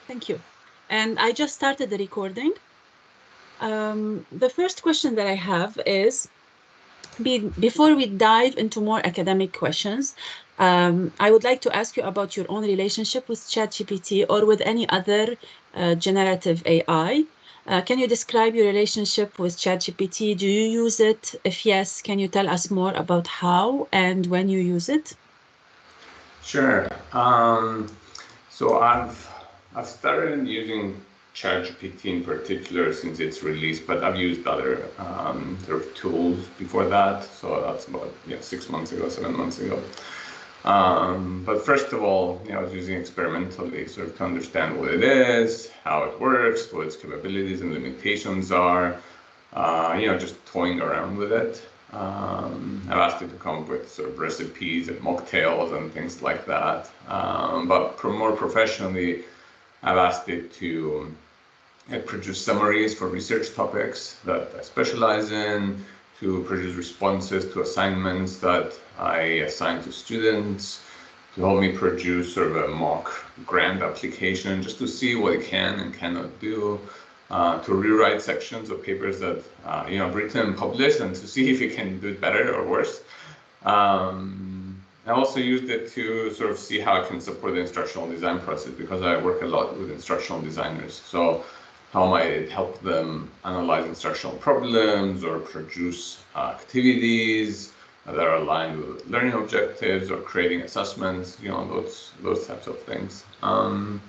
Thank you. And I just started the recording. The first question that I have is, before we dive into more academic questions, I would like to ask you about your own relationship with ChatGPT or with any other generative AI. Can you describe your relationship with ChatGPT? Do you use it? If yes, can you tell us more about how and when you use it? Sure. So I've started using ChatGPT in particular since its release, but I've used other sort of tools before that. So that's about 6 months ago, 7 months ago. But first of all, I was using experimentally, sort of to understand what it is, how it works, what its capabilities and limitations are. Just toying around with it. I've asked it to come up with sort of recipes and mocktails and things like that. But more professionally, I've asked it to produce summaries for research topics that I specialize in, to produce responses to assignments that I assign to students, to help me produce sort of a mock grant application, just to see what it can and cannot do. To rewrite sections of papers that I've written and published, and to see if it can do it better or worse. I also used it to sort of see how I can support the instructional design process, because I work a lot with instructional designers. So how might it help them analyze instructional problems or produce activities that are aligned with learning objectives, or creating assessments, those types of things. And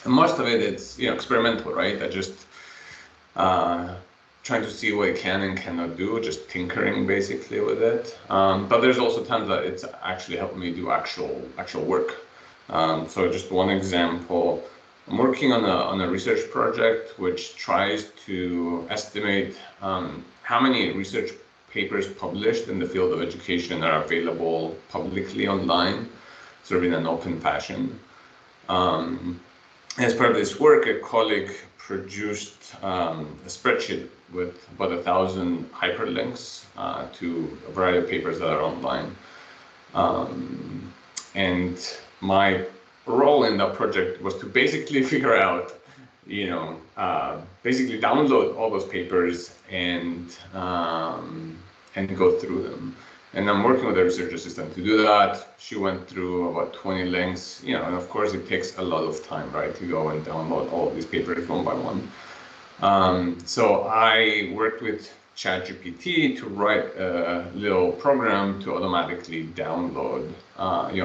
most of it, it's experimental, right? I just trying to see what it can and cannot do, just tinkering basically with it. But there's also times that it's actually helped me do actual work. So just one example, I'm working on a research project which tries to estimate how many research papers published in the field of education are available publicly online, sort of in an open fashion. As part of this work, a colleague produced a spreadsheet with about 1,000 hyperlinks to a variety of papers that are online. And my role in that project was to basically figure out, basically download all those papers and go through them. And I'm working with a research assistant to do that. She went through about 20 links, and of course it takes a lot of time, right, to go and download all of these papers one by one. So I worked with ChatGPT to write a little program to automatically download,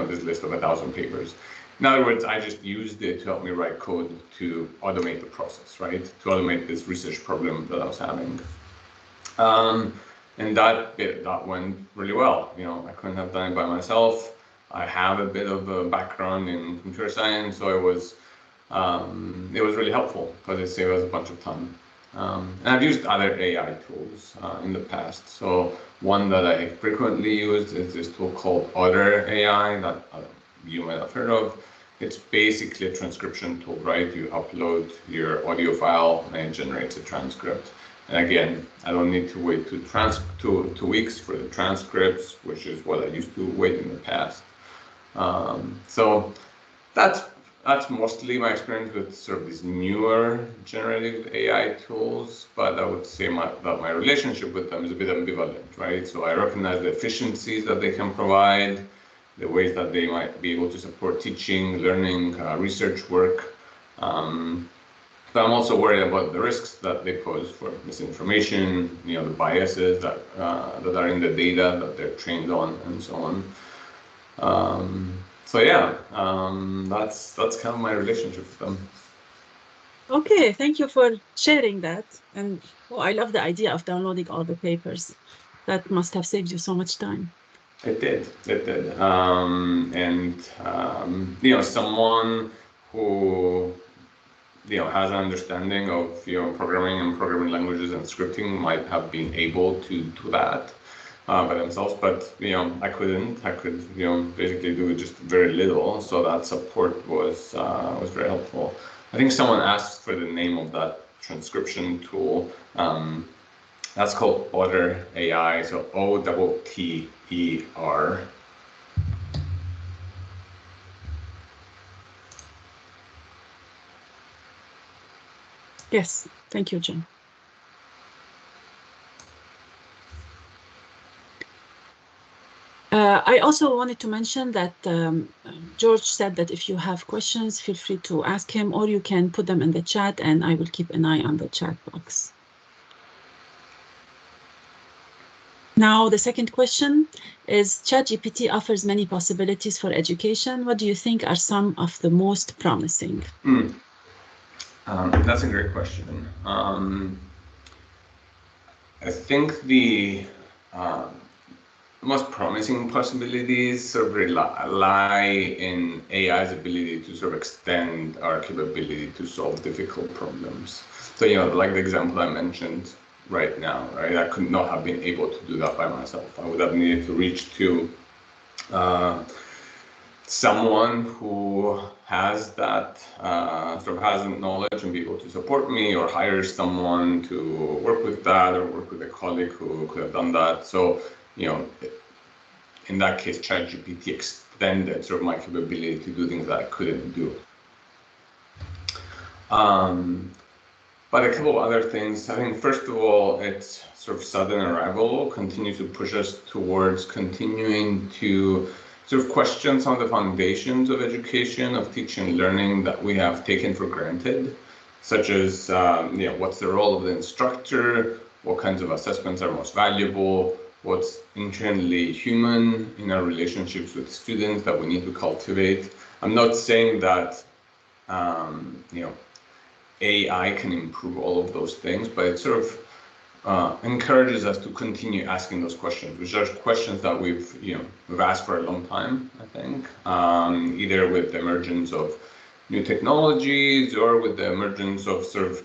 this list of 1,000 papers. In other words, I just used it to help me write code to automate the process, right, to automate this research problem that I was having. And that went really well. I couldn't have done it by myself. I have a bit of a background in computer science, so it was really helpful because it saved us a bunch of time. And I've used other AI tools in the past. So one that I frequently use is this tool called Otter AI that you might have heard of. It's basically a transcription tool, right? You upload your audio file and it generates a transcript. And again, I don't need to wait 2 weeks for the transcripts, which is what I used to wait in the past. So that's mostly my experience with sort of these newer generative AI tools, but I would say that my relationship with them is a bit ambivalent, right? So I recognize the efficiencies that they can provide, the ways that they might be able to support teaching, learning, research work. But I'm also worried about the risks that they pose for misinformation, the biases that are in the data that they're trained on, and so on. So yeah, that's kind of my relationship with them. Okay, thank you for sharing that. And I love the idea of downloading all the papers. That must have saved you so much time. It did. Someone who has an understanding of programming and programming languages and scripting might have been able to do that by themselves, but I couldn't. I could basically do just very little. So that support was very helpful. I think someone asked for the name of that transcription tool. That's called Otter AI. So OTTER. Yes, thank you, John. I also wanted to mention that George said that if you have questions, feel free to ask him, or you can put them in the chat and I will keep an eye on the chat box. Now, the second question is, ChatGPT offers many possibilities for education. What do you think are some of the most promising? That's a great question. I think the most promising possibilities sort of lie in AI's ability to sort of extend our capability to solve difficult problems. So, like the example I mentioned right now, right? I could not have been able to do that by myself. I would have needed to reach to someone who has that sort of has knowledge and be able to support me, or hire someone to work with that, or work with a colleague who could have done that. So, in that case, ChatGPT extended sort of my capability to do things that I couldn't do. But a couple of other things. I think, first of all, its sort of sudden arrival continues to push us towards continuing to sort of question some of the foundations of education, of teaching and learning that we have taken for granted, such as, what's the role of the instructor, what kinds of assessments are most valuable, what's inherently human in our relationships with students that we need to cultivate. I'm not saying that, AI can improve all of those things, but it sort of encourages us to continue asking those questions, which are questions that we've asked for a long time, I think, either with the emergence of new technologies or with the emergence of sort of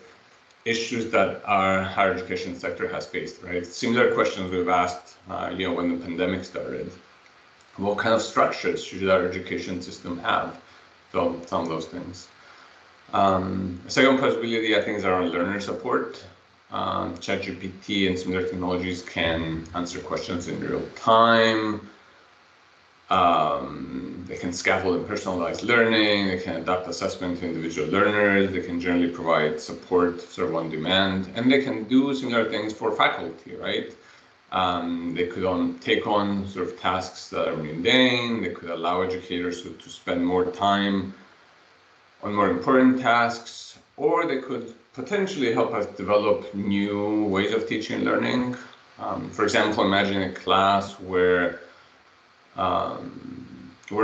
issues that our higher education sector has faced, right? Similar questions we've asked, when the pandemic started. What kind of structures should our education system have? So some of those things. A second possibility, I think, is around learner support. ChatGPT and similar technologies can answer questions in real time. They can scaffold and personalize learning. They can adapt assessment to individual learners. They can generally provide support sort of on demand, and they can do similar things for faculty, right? They could take on sort of tasks that are mundane. They could allow educators to spend more time on more important tasks, or they could potentially help us develop new ways of teaching and learning. For example, imagine a class where a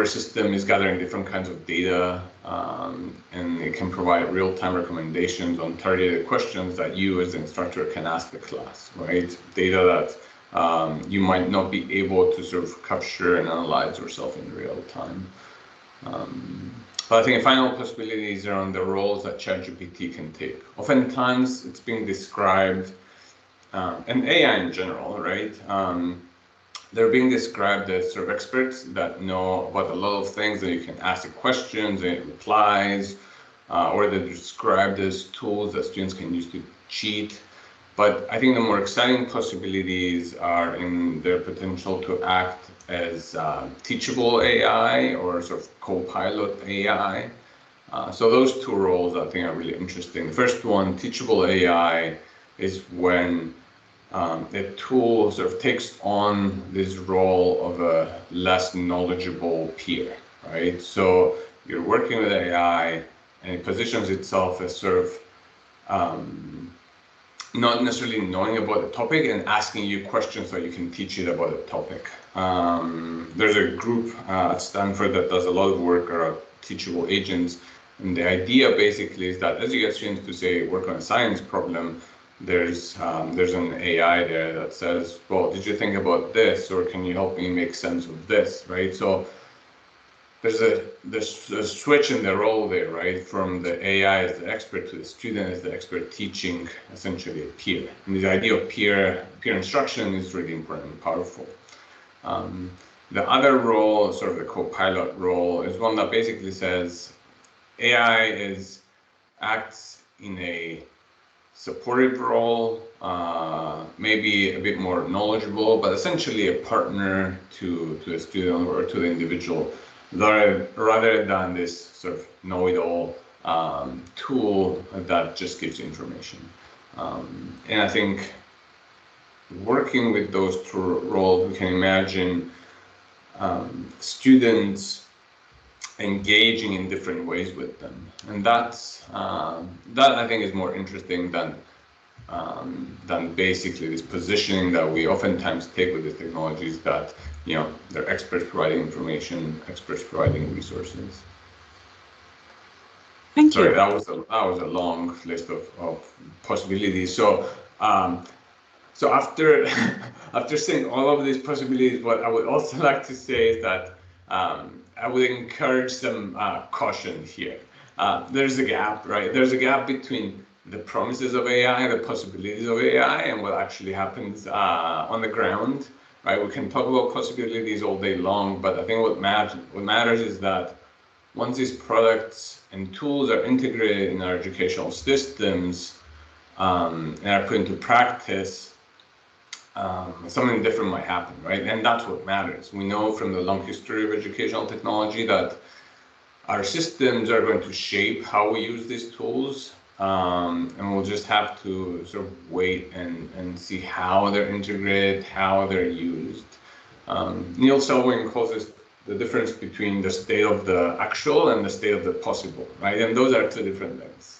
system is gathering different kinds of data, and it can provide real-time recommendations on targeted questions that you as the instructor can ask the class, right? Data that you might not be able to sort of capture and analyze yourself in real time. But I think a final possibility is around the roles that ChatGPT can take. Oftentimes, it's being described, and AI in general, right? They're being described as sort of experts that know about a lot of things, that you can ask it questions and it replies, or they're described as tools that students can use to cheat. But I think the more exciting possibilities are in their potential to act as teachable AI or sort of co-pilot AI. So those two roles I think are really interesting. The first one, teachable AI, is when a tool sort of takes on this role of a less knowledgeable peer, right? So you're working with AI and it positions itself as sort of not necessarily knowing about the topic and asking you questions so you can teach it about the topic. There's a group at Stanford that does a lot of work around teachable agents. And the idea basically is that as you get students to say work on a science problem, there's an AI there that says, well, did you think about this, or can you help me make sense of this, right? So there's a switch in the role there, right? From the AI as the expert to the student as the expert teaching essentially a peer. And the idea of peer instruction is really important and powerful. The other role, sort of the co-pilot role, is one that basically says AI acts in a supportive role, maybe a bit more knowledgeable, but essentially a partner to the student or to the individual, rather than this sort of know-it-all tool that just gives information. And I think working with those two roles, we can imagine students engaging in different ways with them, and that I think is more interesting than basically this positioning that we oftentimes take with the technologies that, you know, they're experts providing information, experts providing resources. Thank Sorry, you. that was a long list of possibilities. So so after after saying all of these possibilities, what I would also like to say is that I would encourage some caution here. There's a gap, right? There's a gap between the promises of AI, the possibilities of AI, and what actually happens on the ground, right? We can talk about possibilities all day long, but I think what matters is that once these products and tools are integrated in our educational systems and are put into practice, something different might happen, right? And that's what matters. We know from the long history of educational technology that our systems are going to shape how we use these tools, and we'll just have to sort of wait and see how they're integrated, how they're used. Neil Selwyn calls this the difference between the state of the actual and the state of the possible, right? And those are two different things.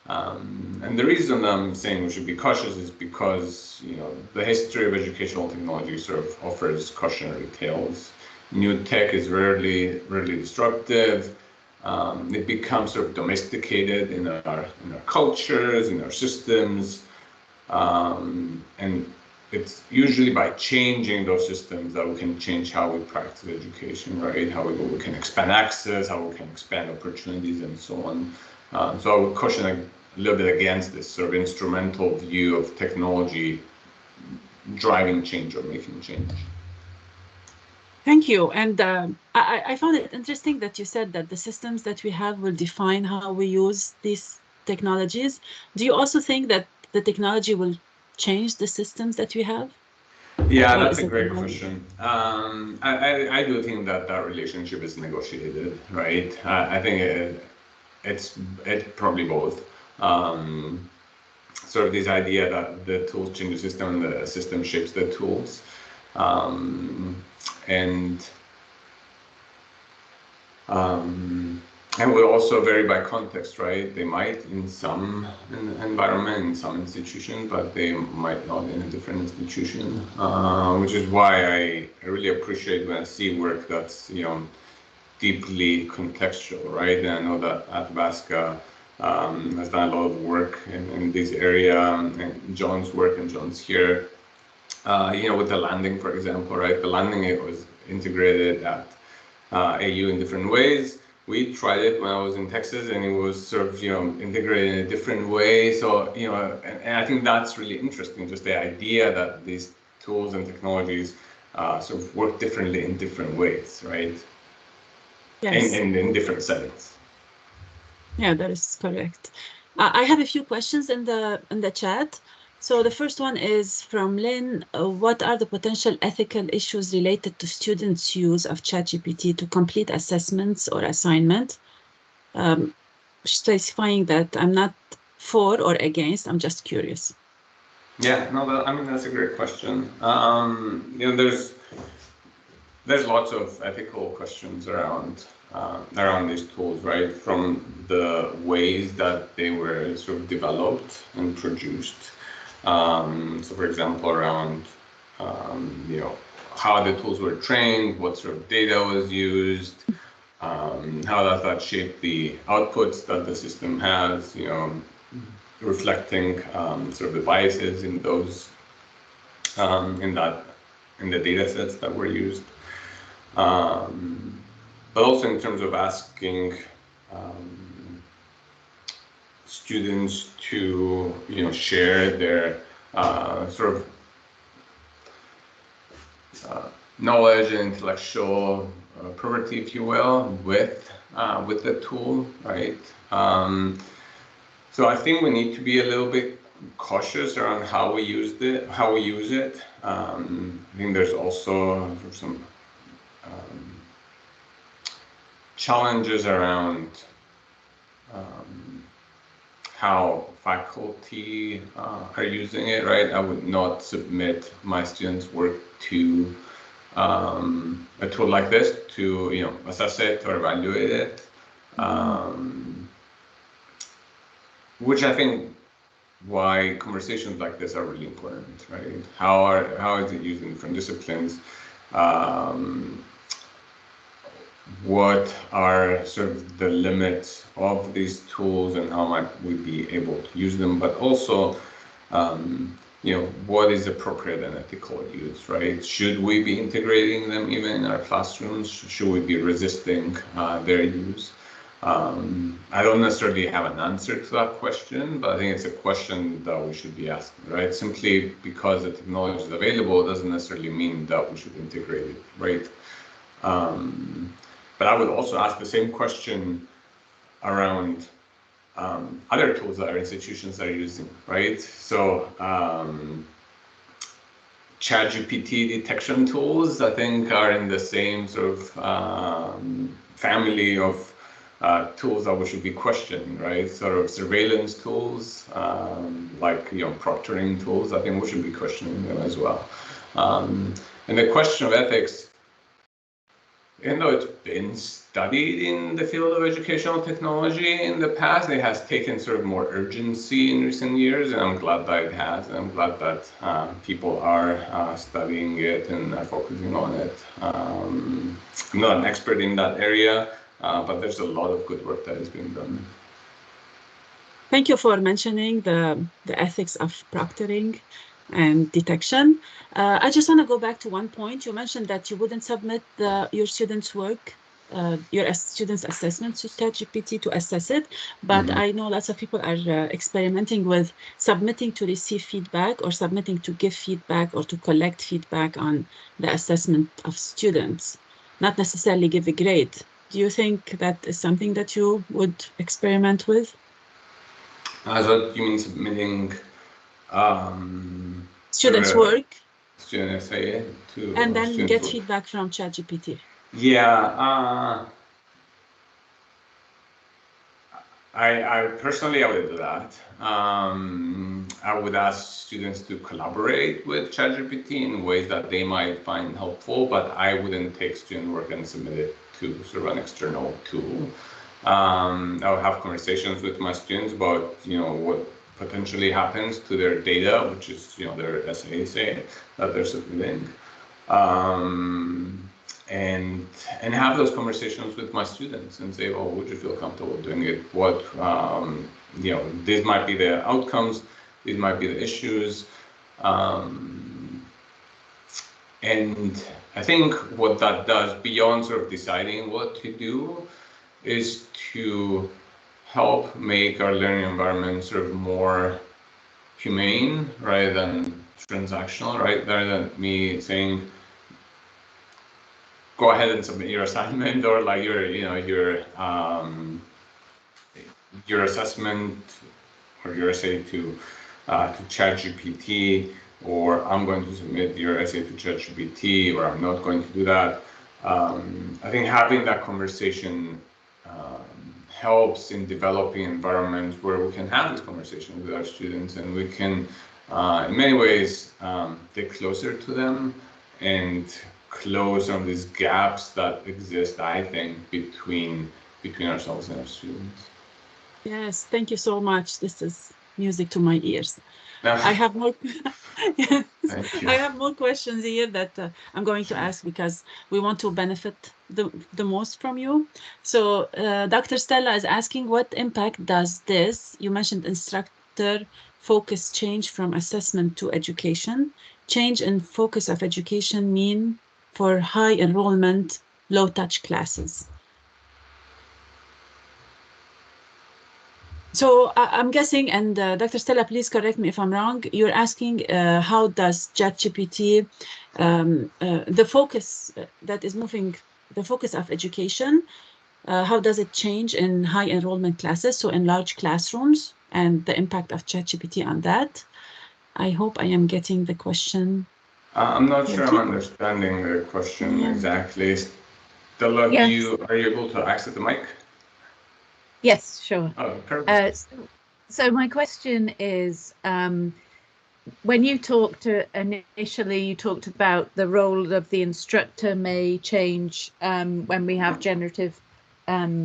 And the reason I'm saying we should be cautious is because, you know, the history of educational technology sort of offers cautionary tales. New tech is rarely disruptive. It becomes sort of domesticated in our cultures, in our systems, and it's usually by changing those systems that we can change how we practice education, right? How we can expand access, how we can expand opportunities, and so on. So I would caution a little bit against this sort of instrumental view of technology driving change or making change. Thank you. And I found it interesting that you said that the systems that we have will define how we use these technologies. Do you also think that the technology will change the systems that we have? Yeah, that's a great question. I do think that relationship is negotiated, right? I think it's probably both. Sort of this idea that the tools change the system and the system shapes the tools. And will also vary by context, right? They might in some environment, in some institution, but they might not in a different institution. Which is why I really appreciate when I see work that's, you know, deeply contextual, right? And I know that Athabasca has done a lot of work in this area, and John's work, and John's here. You know, with the landing, for example, right? The landing, it was integrated at AU in different ways. We tried it when I was in Texas, and it was sort of, you know, integrated in a different way. So, you know, and I think that's really interesting, just the idea that these tools and technologies sort of work differently in different ways, right? Yes. In different settings. Yeah, that is correct. I have a few questions in the chat. So the first one is from Lynn. What are the potential ethical issues related to students' use of ChatGPT to complete assessments or assignment? Specifying that I'm not for or against, I'm just curious. Yeah, no, I mean, that's a great question. You know, there's lots of ethical questions around these tools, right? From the ways that they were sort of developed and produced. So, for example, around you know, how the tools were trained, what sort of data was used, how does that shape the outputs that the system has, you know, reflecting sort of the biases in those in the data sets that were used. But also in terms of asking students to, you know, share their sort of knowledge and intellectual property, if you will, with the tool, right? So I think we need to be a little bit cautious around how we use it. I think there's also some challenges around how faculty are using it, right? I would not submit my students' work to a tool like this to, assess it or evaluate it, which I think why conversations like this are really important, right? How is it used in different disciplines? What are sort of the limits of these tools and how might we be able to use them, but also, what is appropriate and ethical use, right? Should we be integrating them even in our classrooms? Should we be resisting their use? I don't necessarily have an answer to that question, but I think it's a question that we should be asking, right? Simply because the technology is available doesn't necessarily mean that we should integrate it, right? But I would also ask the same question around other tools that our institutions are using, right? So ChatGPT detection tools, I think, are in the same sort of family of tools that we should be questioning, right? Sort of surveillance tools, like proctoring tools. I think we should be questioning them as well. And the question of ethics, even though it's been studied in the field of educational technology in the past, it has taken sort of more urgency in recent years, and I'm glad that it has. And I'm glad that people are studying it and are focusing on it. I'm not an expert in that area, but there's a lot of good work that is being done. Thank you for mentioning the ethics of proctoring and detection. I just want to go back to one point. You mentioned that you wouldn't submit your students' work, your students' assessments to ChatGPT to assess it, but I know lots of people are experimenting with submitting to receive feedback or submitting to give feedback or to collect feedback on the assessment of students, not necessarily give a grade. Do you think that is something that you would experiment with? So you mean submitting students' work, student essay to and then get work. feedback from ChatGPT? Yeah, I personally, I would do that. I would ask students to collaborate with ChatGPT in ways that they might find helpful, but I wouldn't take student work and submit it to sort of an external tool. I would have conversations with my students about, what potentially happens to their data, which is, their essay that they're submitting. And have those conversations with my students and say, would you feel comfortable doing it? What, these might be the outcomes, these might be the issues. And I think what that does, beyond sort of deciding what to do, is to help make our learning environment sort of more humane rather than transactional, right? Rather than me saying, go ahead and submit your assignment, or like your assessment or your essay to ChatGPT, or I'm going to submit your essay to ChatGPT, or I'm not going to do that. I think having that conversation helps in developing environments where we can have this conversation with our students, and we can, in many ways, get closer to them and close some of these gaps that exist, I think, between ourselves and our students. Yes, thank you so much. This is music to my ears. I have more. Yes, I have more questions here that I'm going to ask because we want to benefit the most from you. So Dr. Stella is asking, what impact does this, you mentioned instructor focus, change from assessment to education, change in focus of education mean for high enrollment, low touch classes? So I'm guessing, and Dr. Stella, please correct me if I'm wrong, you're asking how does ChatGPT, the focus that is moving, the focus of education, how does it change in high enrollment classes, so in large classrooms, and the impact of ChatGPT on that? I hope I am getting the question. I'm not sure I'm understanding the question exactly. Stella, are you able to access the mic? Yes, sure. Oh, perfect. So my question is, when you talked initially, you talked about the role of the instructor may change when we have generative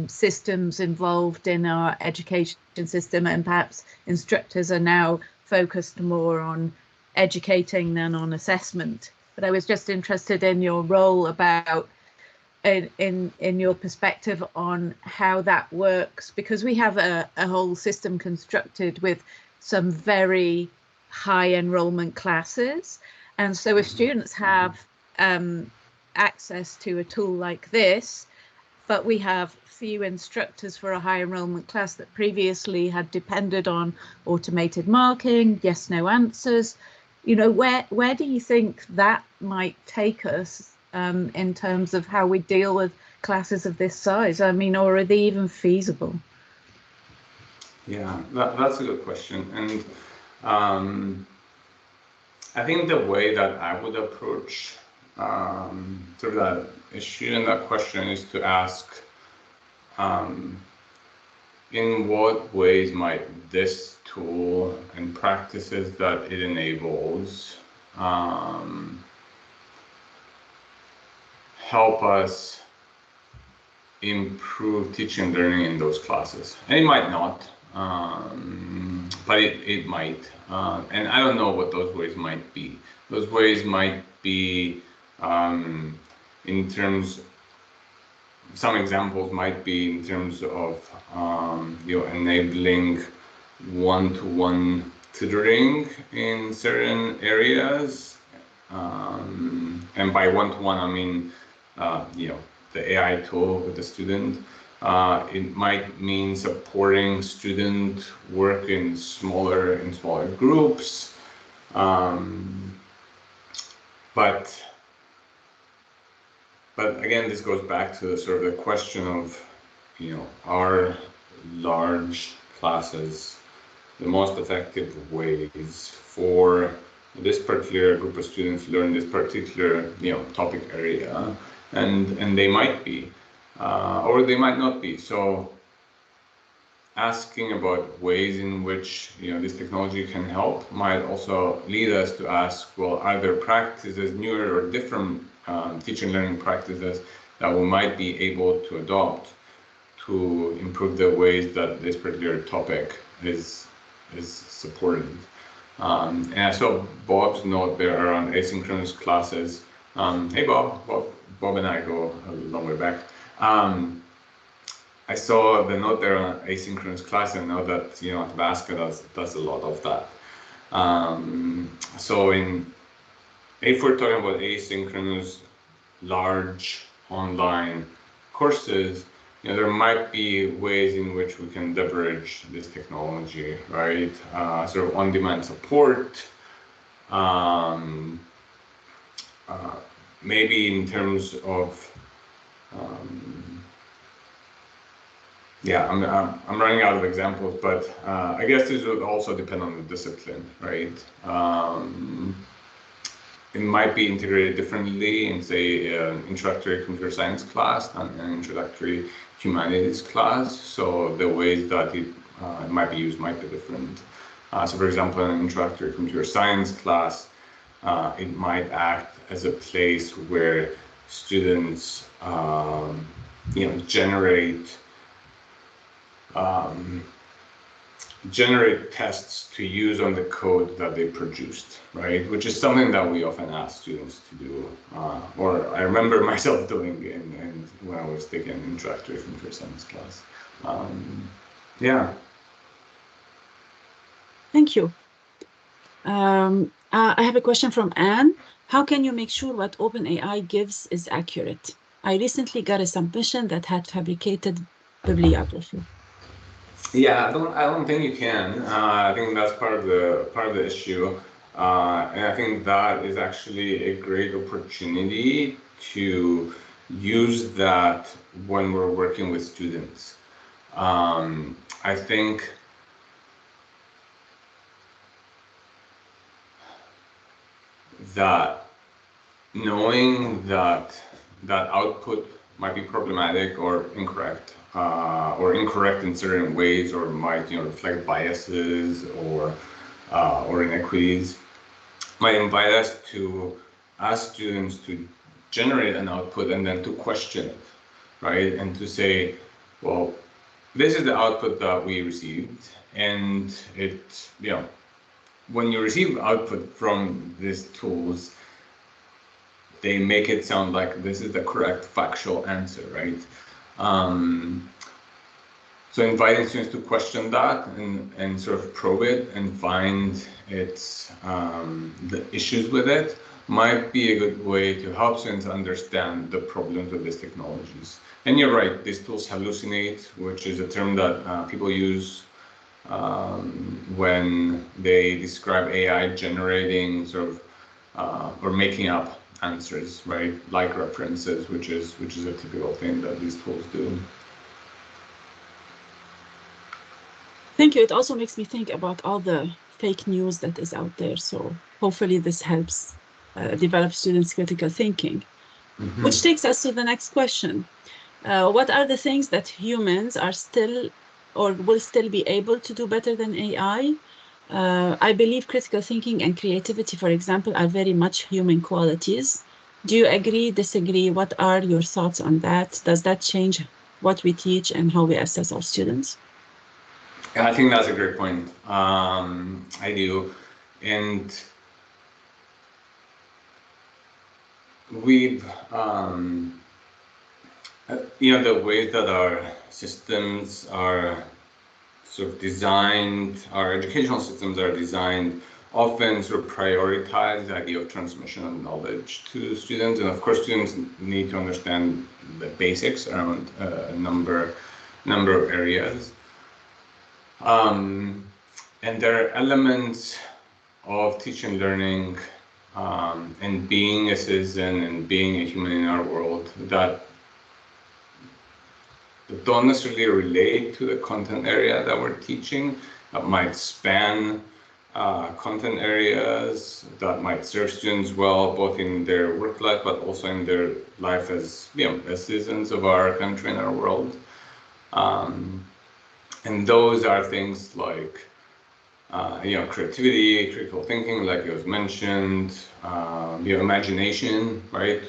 systems involved in our education system, and perhaps instructors are now focused more on educating than on assessment. But I was just interested in your role about in your perspective on how that works, because we have a whole system constructed with some very high enrollment classes, and so if students have access to a tool like this, but we have few instructors for a high enrollment class that previously had depended on automated marking, yes no answers, you know, where do you think that might take us in terms of how we deal with classes of this size? I mean, or are they even feasible? Yeah, that's a good question. And I think the way that I would approach sort of that issue and that question is to ask, in what ways might this tool and practices that it enables help us improve teaching and learning in those classes? And it might not, but it might. And I don't know what those ways might be. Those ways might be in terms, some examples might be in terms of enabling one-to-one tutoring in certain areas, and by one-to-one I mean the AI tool with the student. It might mean supporting student work in smaller groups, but again, this goes back to sort of the question of, are large classes the most effective ways for this particular group of students to learn this particular topic area? And they might be, or they might not be. So asking about ways in which this technology can help might also lead us to ask, well, are there practices, newer or different teaching and learning practices that we might be able to adopt to improve the ways that this particular topic is supported? And I saw Bob's note there around asynchronous classes. Hey Bob and I go a long way back. I saw the note there on asynchronous class, and know that Athabasca does a lot of that. So if we're talking about asynchronous, large online courses, there might be ways in which we can leverage this technology, right? Sort of on-demand support. Maybe in terms of I'm running out of examples, but I guess this would also depend on the discipline, right? It might be integrated differently in, say, an introductory computer science class and an introductory humanities class. So the ways that it might be used might be different. So for example, in an introductory computer science class, it might act as a place where students generate tests to use on the code that they produced, right? Which is something that we often ask students to do, or I remember myself doing when I was taking an introductory computer science class. Yeah. Thank you. I have a question from Anne. How can you make sure what OpenAI gives is accurate? I recently got a submission that had fabricated bibliography. Yeah, I don't think you can. I think that's part of the issue, and I think that is actually a great opportunity to use that when we're working with students. I think that knowing that output might be problematic or incorrect or incorrect in certain ways, or might reflect biases or inequities, might invite us to ask students to generate an output and then to question it, right? And to say, well, this is the output that we received, and it, when you receive output from these tools, they make it sound like this is the correct factual answer, right? So inviting students to question that and sort of probe it and find its the issues with it might be a good way to help students understand the problems with these technologies. And you're right, these tools hallucinate, which is a term that people use when they describe AI generating sort of or making up answers, right? Like references, which is a typical thing that these tools do. Thank you. It also makes me think about all the fake news that is out there. So hopefully this helps develop students' critical thinking, which takes us to the next question. What are the things that humans are still or will still be able to do better than AI? I believe critical thinking and creativity, for example, are very much human qualities. Do you agree, disagree? What are your thoughts on that? Does that change what we teach and how we assess our students? Yeah, I think that's a great point. I do. And we've, the way that our systems are sort of designed, our educational systems are designed, often sort of prioritize the idea of transmission of knowledge to students. And of course, students need to understand the basics around a number of areas. And there are elements of teaching and learning and being a citizen and being a human in our world that don't necessarily relate to the content area that we're teaching, that might span content areas that might serve students well, both in their work life, but also in their life as, as citizens of our country and our world. And those are things like, creativity, critical thinking, like it was mentioned, imagination, right?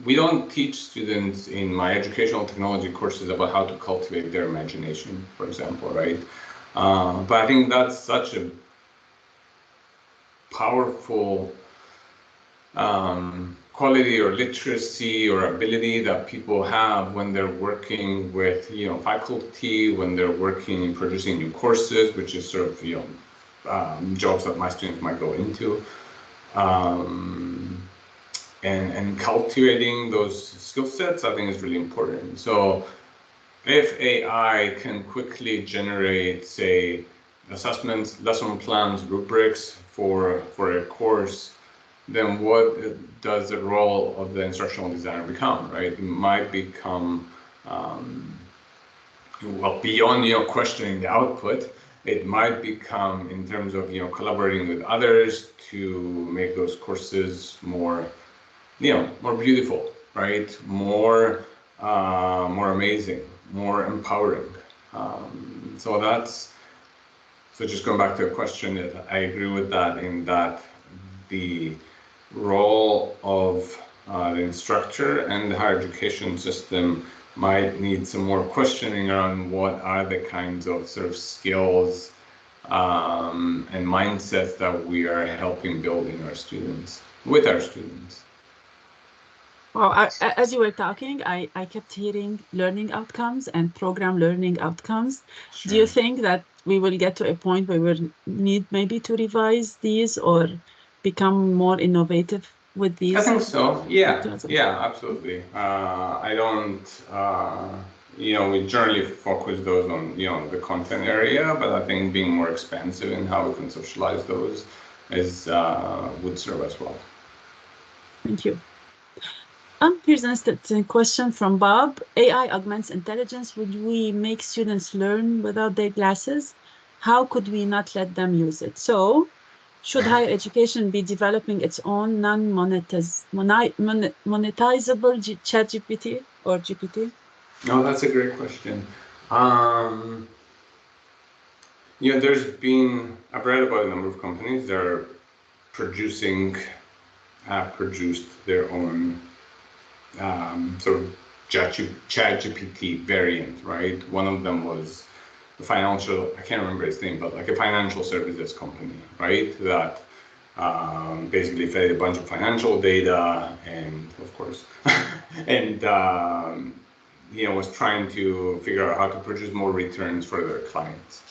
We don't teach students in my educational technology courses about how to cultivate their imagination, for example, right? But I think that's such a powerful quality or literacy or ability that people have when they're working with, faculty, when they're working in producing new courses, which is sort of, jobs that my students might go into. And cultivating those skill sets, I think, is really important. So if AI can quickly generate, say, assessments, lesson plans, rubrics for a course, then what does the role of the instructional designer become, right? It might become, beyond, questioning the output, it might become, in terms of, collaborating with others to make those courses more, more beautiful, right? More amazing, more empowering. So just going back to the question, I agree with that, in that the role of the instructor and the higher education system might need some more questioning around what are the kinds of sort of skills and mindsets that we are helping build in our students, with our students. Well, as you were talking, I kept hearing learning outcomes and program learning outcomes. Sure. Do you think that we will get to a point where we need maybe to revise these or become more innovative with these? I think so. Yeah, absolutely. I don't, we generally focus those on, the content area, but I think being more expansive in how we conceptualize those would serve us well. Thank you. Here's an interesting question from Bob. AI augments intelligence. Would we make students learn without their glasses? How could we not let them use it? So, should higher education be developing its own non-monetizable ChatGPT or GPT? No, that's a great question. You know, I've read about a number of companies that are have produced their own sort of ChatGPT variant, right? One of them was I can't remember its name, but like a financial services company, right? That basically fed a bunch of financial data and, of course, and you know, was trying to figure out how to produce more returns for their clients.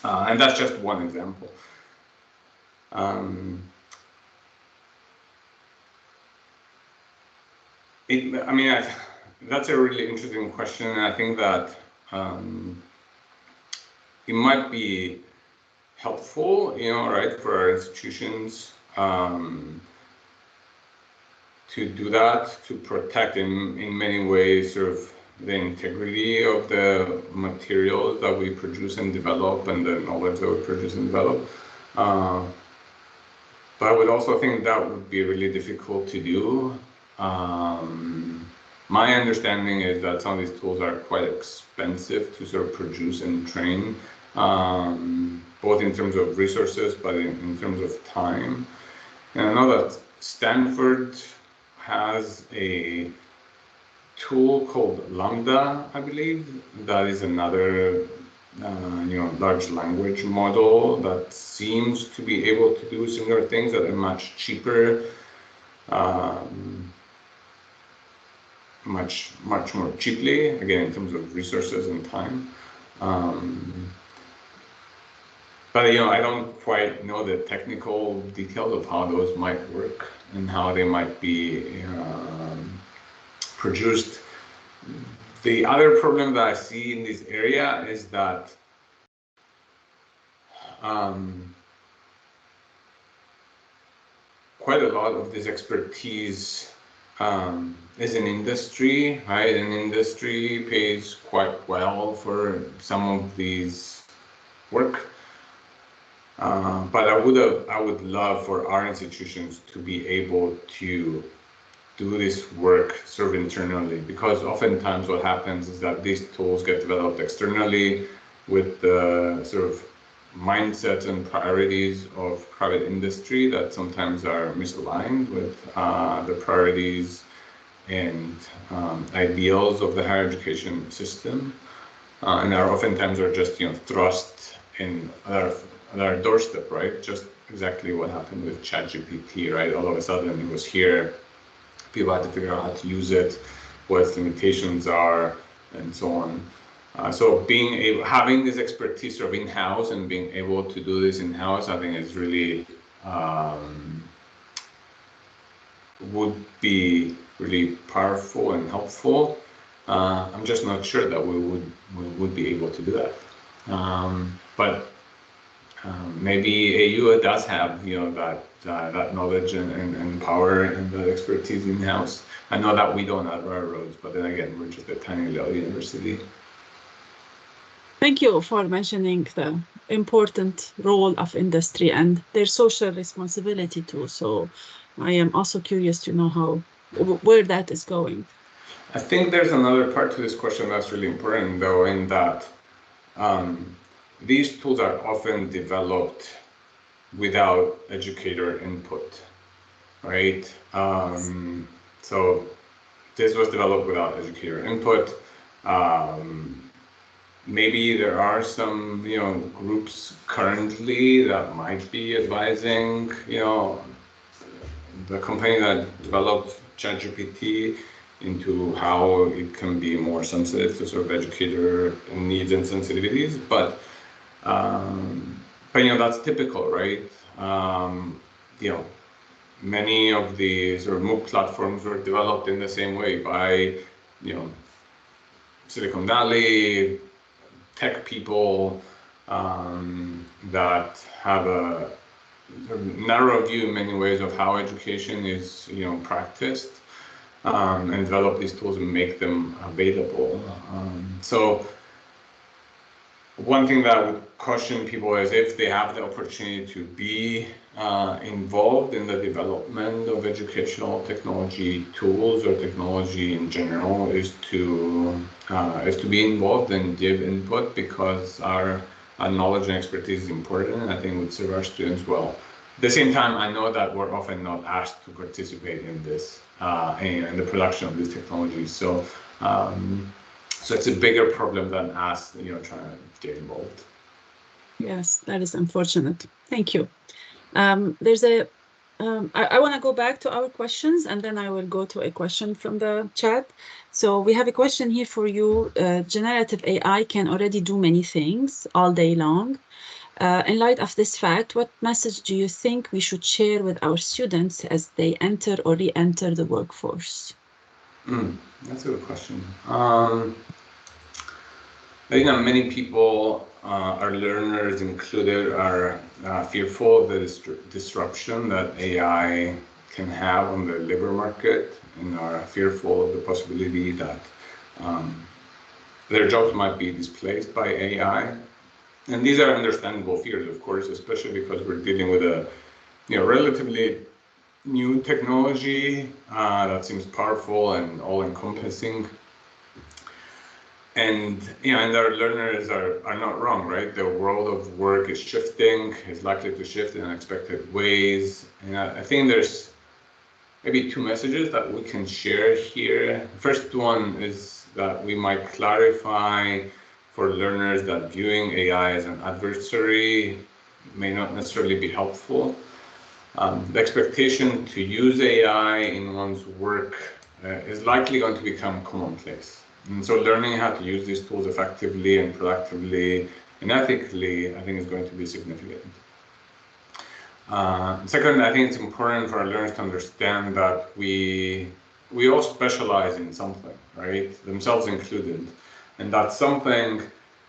And that's just one example. I mean, that's a really interesting question, and I think that it might be helpful, you know, right, for our institutions to do that, to protect in many ways sort of the integrity of the materials that we produce and develop and the knowledge that we produce and develop. But I would also think that would be really difficult to do. My understanding is that some of these tools are quite expensive to sort of produce and train, both in terms of resources, but in terms of time. And I know that Stanford has a tool called Lambda, I believe, that is another you know, large language model that seems to be able to do similar things at a much cheaper, much more cheaply, again, in terms of resources and time. But, you know, I don't quite know the technical details of how those might work and how they might be produced. The other problem that I see in this area is that quite a lot of this expertise is in industry, right? And industry pays quite well for some of these work. But I would love for our institutions to be able to do this work sort of internally, because oftentimes what happens is that these tools get developed externally with the sort of mindsets and priorities of private industry that sometimes are misaligned with the priorities and ideals of the higher education system, and are oftentimes are just, you know, thrust in our doorstep, right? Just exactly what happened with ChatGPT, right? All of a sudden it was here. People had to figure out how to use it, what its limitations are, and so on. So having this expertise sort of in-house and being able to do this in-house, I think is really would be really powerful and helpful. I'm just not sure that we would be able to do that. But maybe AU does have, you know, that knowledge and power and that expertise in-house. I know that we don't at Railroads, but then again, we're just a tiny little university. Thank you for mentioning the important role of industry and their social responsibility too. So I am also curious to know where that is going. I think there's another part to this question that's really important, though, in that these tools are often developed without educator input, right? So this was developed without educator input. Maybe there are some, you know, groups currently that might be advising, you know, the company that developed ChatGPT into how it can be more sensitive to sort of educator needs and sensitivities, but you know, that's typical, right? You know, many of the sort of MOOC platforms were developed in the same way by, you know, Silicon Valley tech people that have a narrow view in many ways of how education is, you know, practiced, and develop these tools and make them available. So one thing that I would caution people is if they have the opportunity to be involved in the development of educational technology tools or technology in general is to be involved and give input, because our knowledge and expertise is important, and I think would serve our students well. At the same time, I know that we're often not asked to participate in this, in the production of these technologies. So it's a bigger problem than us, trying to get involved. Yes, that is unfortunate. Thank you. There's I want to go back to our questions, and then I will go to a question from the chat. So we have a question here for you. Generative AI can already do many things all day long. In light of this fact, what message do you think we should share with our students as they enter or re-enter the workforce? That's a good question. Many people, our learners included, are fearful of the disruption that AI can have on the labor market, and are fearful of the possibility that their jobs might be displaced by AI. And these are understandable fears, of course, especially because we're dealing with a relatively new technology that seems powerful and all-encompassing. And our learners are not wrong, right? The world of work is shifting, is likely to shift in unexpected ways. And I think there's maybe two messages that we can share here. The first one is that we might clarify for learners that viewing AI as an adversary may not necessarily be helpful. The expectation to use AI in one's work is likely going to become commonplace. And so learning how to use these tools effectively and productively and ethically, I think, is going to be significant. Second, I think it's important for our learners to understand that we all specialize in something, right? Themselves included. And that something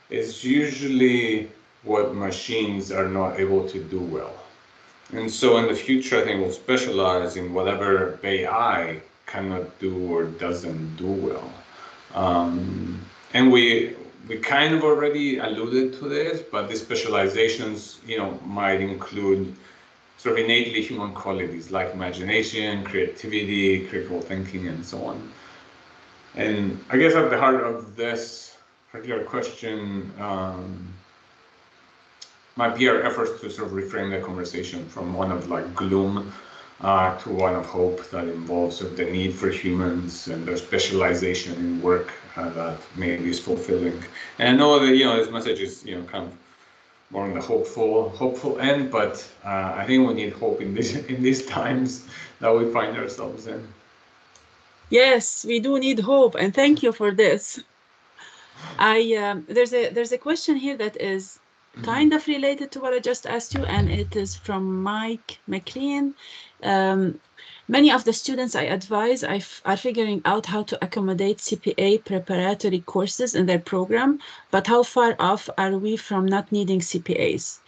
is usually what machines are not able to do well. And so in the future, I think we'll specialize in whatever AI cannot do or doesn't do well. And we kind of already alluded to this, but these specializations, might include sort of innately human qualities like imagination, creativity, critical thinking, and so on. And I guess at the heart of this particular question might be our efforts to sort of reframe the conversation from one of gloom to one of hope that involves sort of the need for humans and their specialization in work that maybe is fulfilling. And I know that this message is kind of more on the hopeful end, but I think we need hope in these times that we find ourselves in. Yes, we do need hope, and thank you for this. There's a question here that is kind of related to what I just asked you, and it is from Mike McLean. Many of the students I advise are figuring out how to accommodate CPA preparatory courses in their program, but how far off are we from not needing CPAs?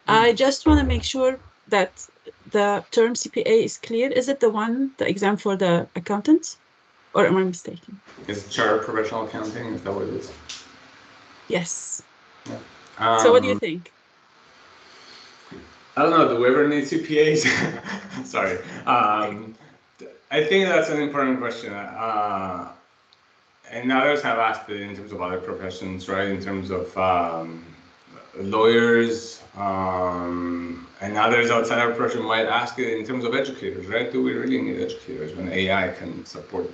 I just want to make sure that the term CPA is clear. Is it the exam for the accountants? Or am I mistaken? Is Chartered Professional Accounting, is that what it is? Yes. Yeah. So what do you think? I don't know, do we ever need CPAs? Sorry. I think that's an important question. And others have asked it in terms of other professions, right? In terms of lawyers, and others outside our profession might ask it in terms of educators, right? Do we really need educators when AI can support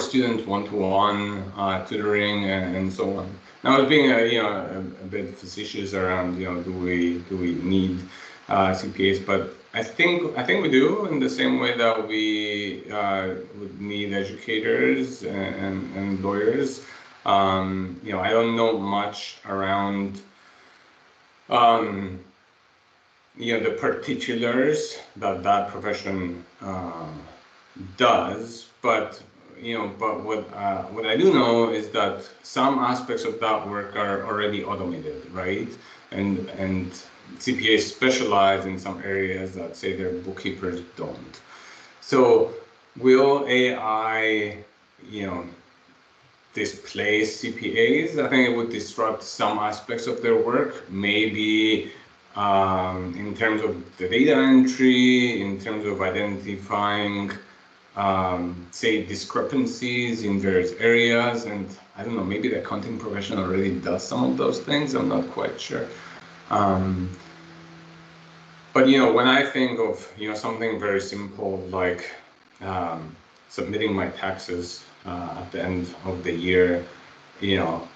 students one-to-one tutoring and so on? Now, I was being a bit facetious around do we need CPAs, but I think we do, in the same way that we would need educators and lawyers. I don't know much around the particulars that profession does, but what I do know is that some aspects of that work are already automated, right? And CPAs specialize in some areas that, say, their bookkeepers don't. So will AI, displace CPAs. I think it would disrupt some aspects of their work, maybe in terms of the data entry, in terms of identifying, say, discrepancies in various areas. And I don't know, maybe the accounting profession already does some of those things. I'm not quite sure. But, you know, when I think of, you know, something very simple like submitting my taxes at the end of the year, you know,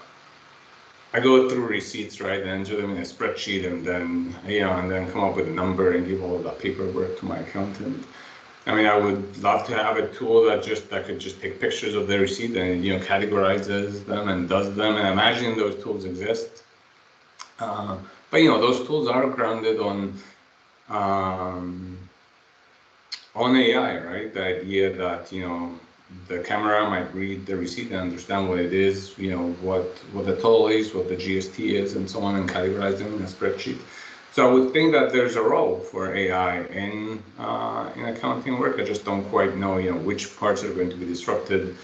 I go through receipts, right, and enter them in a spreadsheet, and then, you know, and then come up with a number and give all of that paperwork to my accountant. I mean, I would love to have a tool that could just take pictures of the receipt and, you know, categorizes them and does them. And imagine those tools exist. But, you know, those tools are grounded on AI, right? The idea that, you know, the camera might read the receipt and understand what it is, you know, what the total is, what the GST is, and so on, and categorize them in a spreadsheet. So I would think that there's a role for AI in accounting work. I just don't quite know, you know, which parts are going to be disrupted,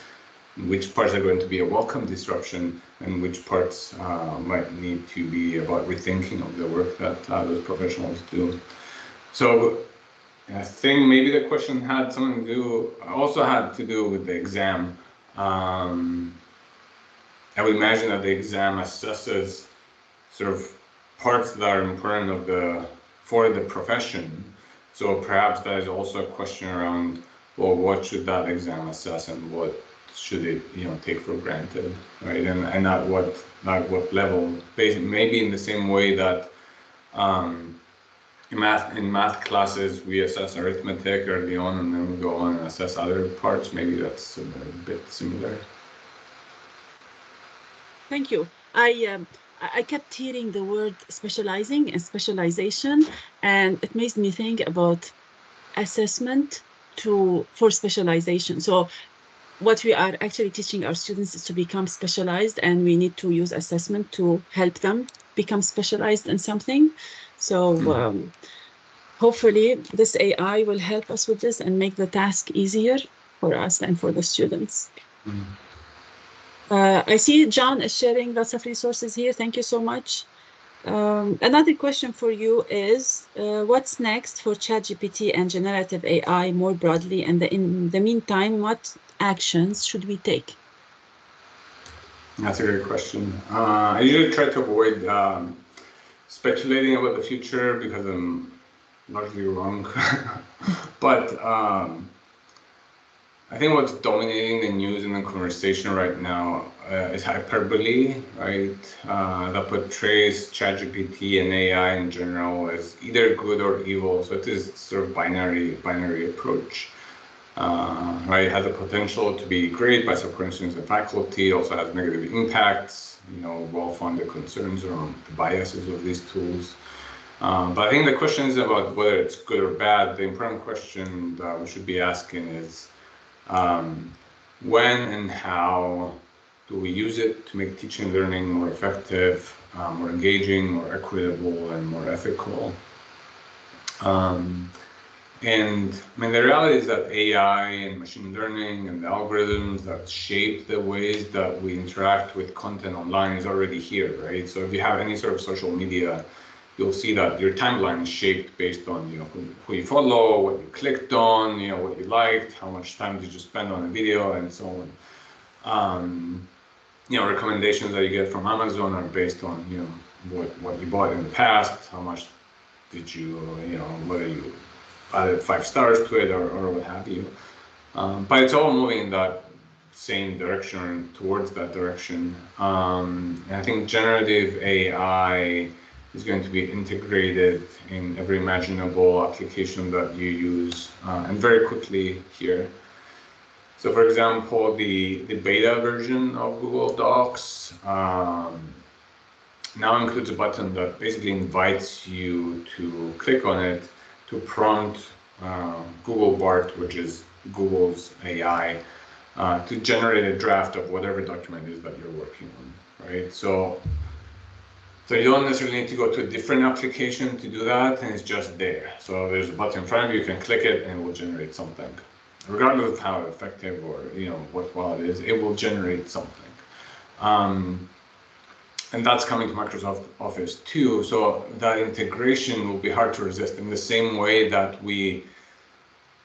which parts are going to be a welcome disruption, and which parts might need to be about rethinking of the work that those professionals do. So I think maybe the question had something to do, also had to do with the exam. I would imagine that the exam assesses sort of parts that are important for the profession. So perhaps that is also a question around, well, what should that exam assess and what should it, you know, take for granted, right? And at what level? Maybe in the same way that in math classes we assess arithmetic early on, and then we go on and assess other parts. Maybe that's a bit similar. Thank you. I kept hearing the word specializing and specialization, and it makes me think about assessment for specialization. So what we are actually teaching our students is to become specialized, and we need to use assessment to help them become specialized in something. So hopefully this AI will help us with this and make the task easier for us and for the students. I see John is sharing lots of resources here. Thank you so much. Another question for you is, what's next for ChatGPT and generative AI more broadly? And in the meantime, what actions should we take? That's a great question. I usually try to avoid speculating about the future because I'm largely wrong. But I think what's dominating the news and the conversation right now is hyperbole, right? That portrays ChatGPT and AI in general as either good or evil. So it is sort of binary approach. Right? It has the potential to be great by some students and faculty. It also has negative impacts, you know, well-founded concerns around the biases of these tools. But I think the question is about whether it's good or bad. The important question that we should be asking is, when and how do we use it to make teaching and learning more effective, more engaging, more equitable, and more ethical? And I mean, the reality is that AI and machine learning and the algorithms that shape the ways that we interact with content online is already here, right? So if you have any sort of social media, you'll see that your timeline is shaped based on, you know, who you follow, what you clicked on, you know, what you liked, how much time did you spend on a video, and so on. You know, recommendations that you get from Amazon are based on, you know, what you bought in the past, how much did you, you know, whether you added 5 stars to it or what have you. But it's all moving in that same direction, towards that direction. And I think generative AI is going to be integrated in every imaginable application that you use, and very quickly here. So for example, the beta version of Google Docs now includes a button that basically invites you to click on it to prompt Google Bart, which is Google's AI, to generate a draft of whatever document it is that you're working on, right? So you don't necessarily need to go to a different application to do that, and it's just there. So there's a button in front of you, you can click it, and it will generate something. Regardless of how effective or, you know, worthwhile it is, it will generate something. And that's coming to Microsoft Office too. So that integration will be hard to resist in the same way that we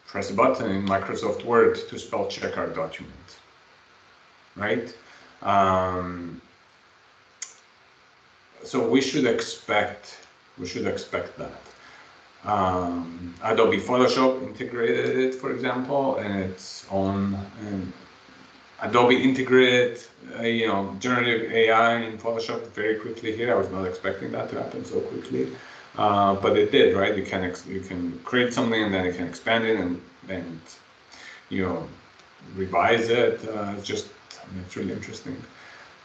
press a button in Microsoft Word to spell check our document, right? So we should expect that. Adobe Photoshop integrated it, for example, and its own. Adobe integrated, generative AI in Photoshop very quickly here. I was not expecting that to happen so quickly, but it did, right? You can create something and then you can expand it and revise it. It's really interesting.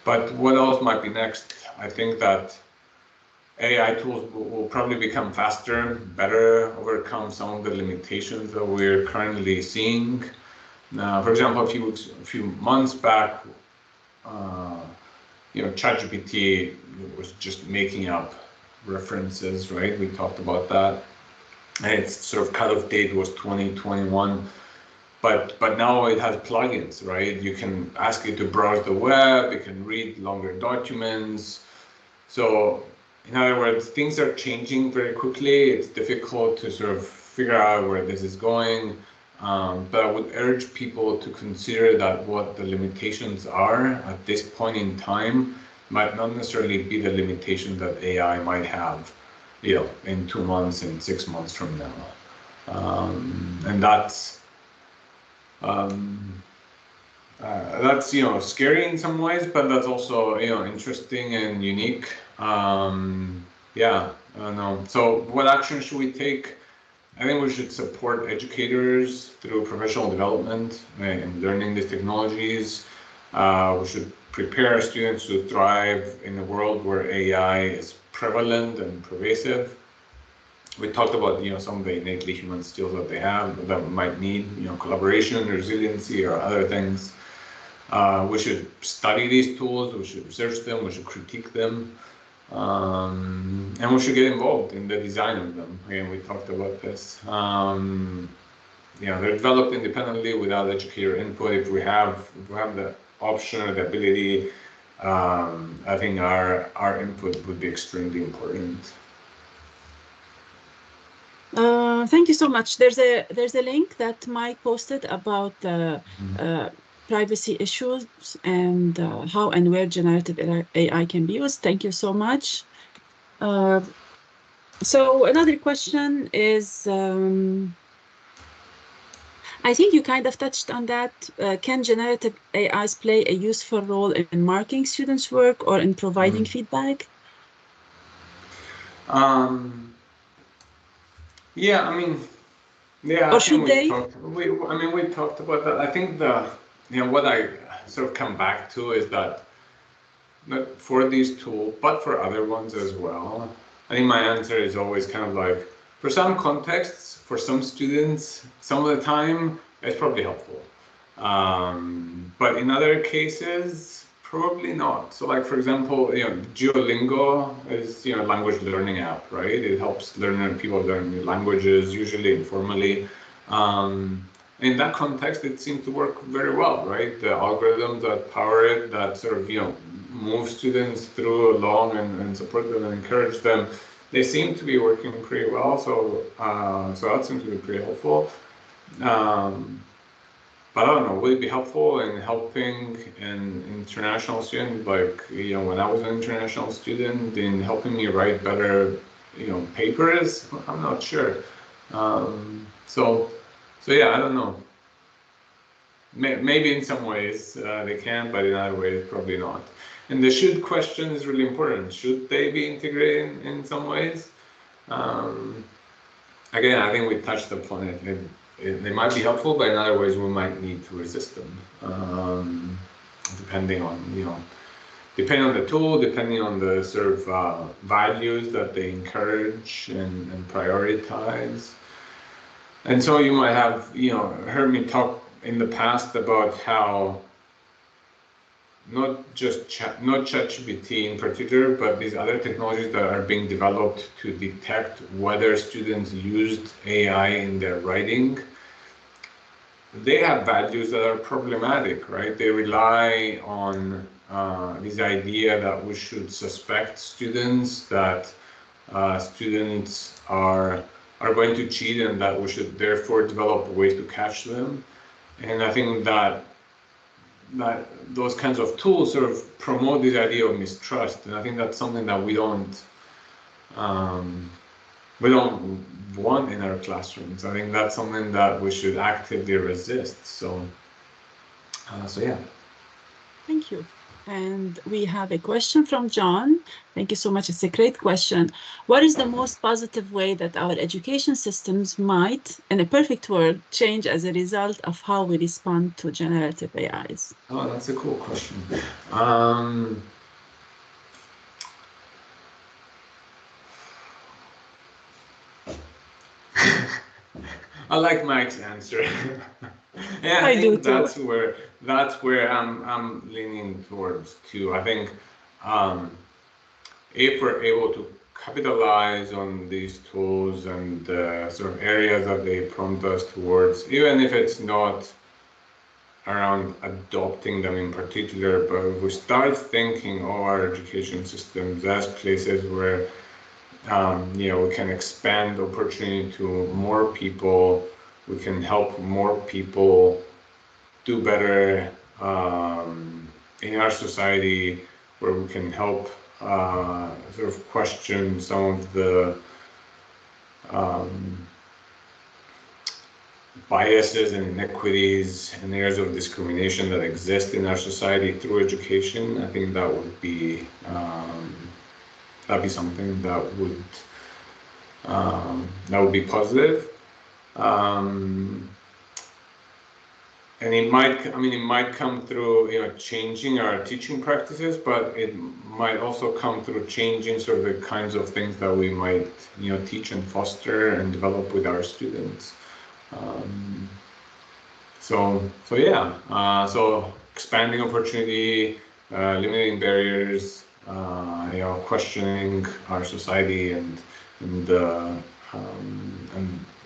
But what else might be next? I think that AI tools will probably become faster, better, overcome some of the limitations that we're currently seeing. For example, a few months back, ChatGPT was just making up references, right? We talked about that. And its sort of cutoff date was 2021. But now it has plugins, right? You can ask it to browse the web, it can read longer documents. So in other words, things are changing very quickly. It's difficult to sort of figure out where this is going. But I would urge people to consider that what the limitations are at this point in time might not necessarily be the limitation that AI might have, in 2 months and 6 months from now. And that's scary in some ways, but that's also interesting and unique. Yeah, I don't know. So what action should we take? I think we should support educators through professional development and learning these technologies. We should prepare students to thrive in a world where AI is prevalent and pervasive. We talked about some of the innately human skills that they have that might need collaboration, resiliency, or other things. We should study these tools. We should research them. We should critique them. And we should get involved in the design of them. Again, we talked about this. They're developed independently without educator input. If we have the option or the ability, I think our input would be extremely important. Thank you so much. There's a link that Mike posted about privacy issues and how and where generative AI can be used. Thank you so much. So another question is, I think you kind of touched on that. Can generative AIs play a useful role in marking students' work or in providing feedback? Yeah, Or should they? We talked about that. I think what I sort of come back to is that for these tools, but for other ones as well, I think my answer is always kind of like, for some contexts, for some students, some of the time, it's probably helpful. But in other cases, probably not. So like, for example, Duolingo is, a language learning app, right? It helps people learn new languages, usually informally. In that context, it seems to work very well, right? The algorithms that power it, that sort of, move students through along and support them and encourage them, they seem to be working pretty well. So that seems to be pretty helpful. But I don't know, would it be helpful in helping an international student, like, when I was an international student, in helping me write better, papers? I'm not sure. So yeah, I don't know. Maybe in some ways they can, but in other ways, probably not. And the should question is really important. Should they be integrated in some ways? Again, I think we touched upon it. They might be helpful, but in other ways we might need to resist them, depending on the tool, depending on the sort of values that they encourage and prioritize. And so you might have heard me talk in the past about how not ChatGPT in particular, but these other technologies that are being developed to detect whether students used AI in their writing. they have values that are problematic, right? They rely on this idea that we should suspect students, that students are going to cheat, and that we should therefore develop ways to catch them. And I think that those kinds of tools sort of promote this idea of mistrust, and I think that's something that we don't want in our classrooms. I think that's something that we should actively resist. So yeah. Thank you. And we have a question from John. Thank you so much. It's a great question. What is the most positive way that our education systems might, in a perfect world, change as a result of how we respond to generative AIs? Oh, that's a cool question. I like Mike's answer. Yeah, I think that's where I'm leaning towards too. I think if we're able to capitalize on these tools and sort of areas that they prompt us towards, even if it's not around adopting them in particular, but if we start thinking of our education systems as places where we can expand opportunity to more people, we can help more people do better in our society, where we can help sort of question some of the biases and inequities and areas of discrimination that exist in our society through education. I think that would be something that would be positive. And it might come through changing our teaching practices, but it might also come through changing sort of the kinds of things that we might teach and foster and develop with our students. So expanding opportunity, limiting barriers, questioning our society and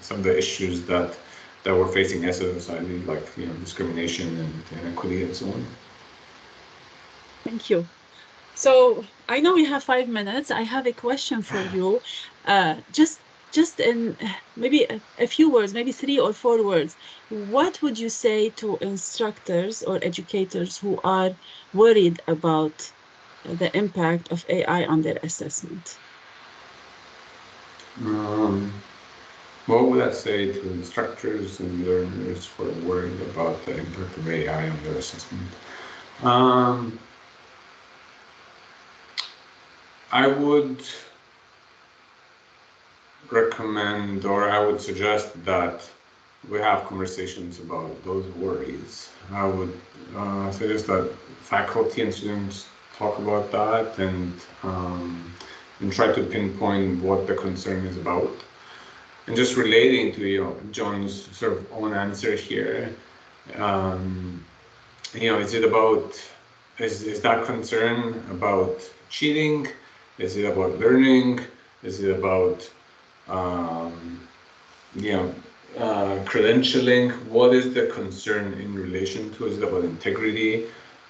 some of the issues that we're facing as a society, like discrimination and inequity and so on. Thank you. So I know we have 5 minutes. I have a question for you. Just in maybe a few words, maybe 3 or 4 words, what would you say to instructors or educators who are worried about the impact of AI on their assessment? What would I say to instructors and learners who are worried about the impact of AI on their assessment? I would recommend, or I would suggest, that we have conversations about those worries. I would suggest that faculty and students talk about that and try to pinpoint what the concern is about. And just relating to John's sort of own answer here, is that concern about cheating? Is it about learning? Is it about credentialing? What is the concern in relation to? Is it about integrity?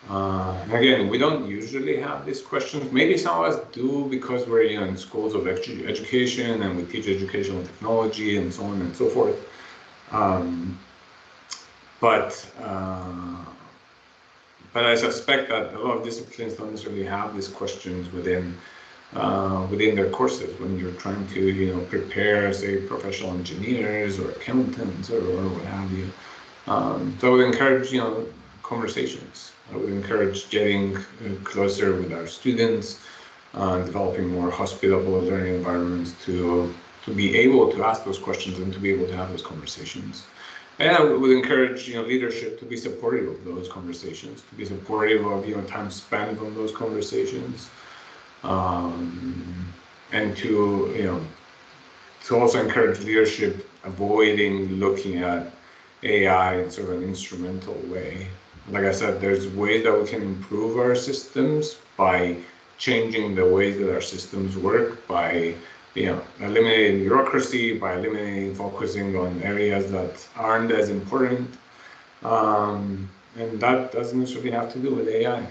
Again, we don't usually have these questions. Maybe some of us do because we're in schools of education and we teach educational technology and so on and so forth. But I suspect that a lot of disciplines don't necessarily have these questions within their courses when you're trying to prepare, say, professional engineers or accountants or what have you. So I would encourage conversations. I would encourage getting closer with our students, developing more hospitable learning environments to be able to ask those questions and to be able to have those conversations. And I would encourage leadership to be supportive of those conversations, to be supportive of time spent on those conversations, and to also encourage leadership avoiding looking at AI in sort of an instrumental way. Like I said, there's ways that we can improve our systems by changing the ways that our systems work, by eliminating bureaucracy, by focusing on areas that aren't as important, And that doesn't necessarily have to do with AI.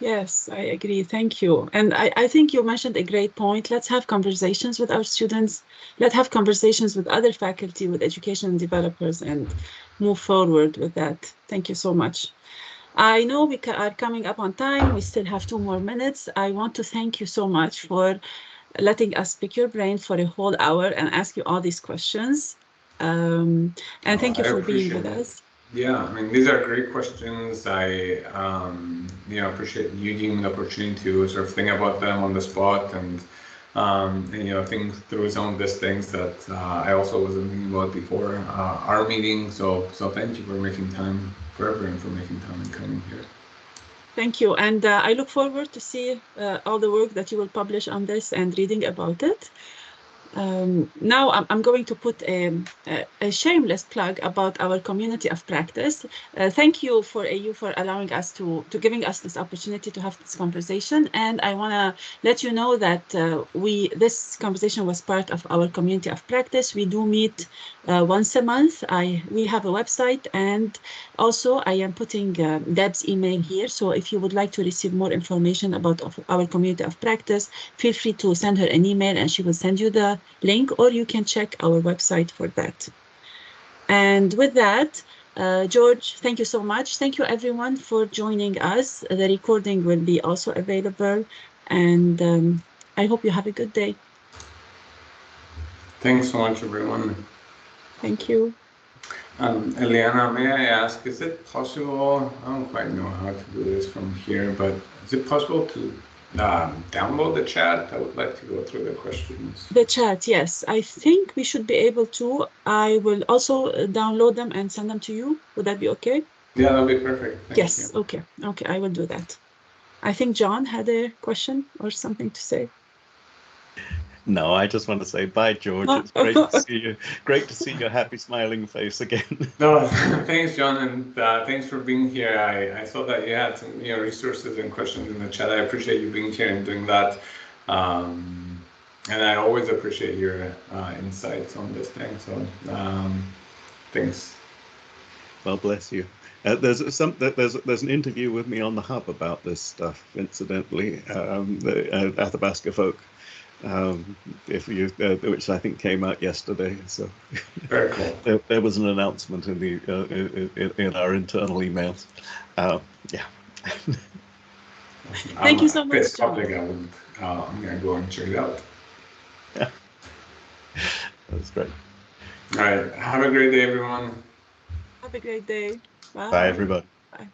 Yes, I agree. Thank you. And I think you mentioned a great point. Let's have conversations with our students. Let's have conversations with other faculty, with education developers, and move forward with that. Thank you so much. I know we are coming up on time. We still have 2 more minutes. I want to thank you so much for letting us pick your brain for a whole hour and ask you all these questions. And thank you for being with us. Yeah, I mean, these are great questions. I, appreciate you giving me the opportunity to sort of think about them on the spot and think through some of these things that I also wasn't thinking about before our meeting. So thank you for making time, for everyone for making time and coming here. Thank you. And I look forward to see all the work that you will publish on this and reading about it. Now I'm going to put a shameless plug about our community of practice. Thank you for AU for allowing us to giving us this opportunity to have this conversation. And I want to let you know that this conversation was part of our community of practice. We do meet once a month. We have a website, and also I am putting Deb's email here. So if you would like to receive more information about our community of practice, feel free to send her an email and she will send you the link, or you can check our website for that. And with that, George, thank you so much. Thank you everyone for joining us. The recording will be also available, and I hope you have a good day. Thanks so much, everyone. Thank you. Eliana, may I ask, is it possible, I don't quite know how to do this from here, but is it possible to download the chat? I would like to go through the questions. The chat, yes. I think we should be able to. I will also download them and send them to you. Would that be okay? Yeah, that'll be perfect. Thank yes, you. okay. Okay, I will do that. I think John had a question or something to say. No, I just want to say bye, George. It's great to see you. Great to see your happy, smiling face again. No, thanks, John, and thanks for being here. I saw that you had some resources and questions in the chat. I appreciate you being here and doing that, and I always appreciate your insights on this thing. So, thanks. Well, bless you. There's an interview with me on the Hub about this stuff, incidentally, the Athabasca folk. Which I think came out yesterday. So very cool. There was an announcement in the in our internal emails. Yeah. Thank you so much, John. I'm gonna go and check it out. Yeah. That's great. All right. Have a great day, everyone. Have a great day. Bye. Bye, everybody. Bye.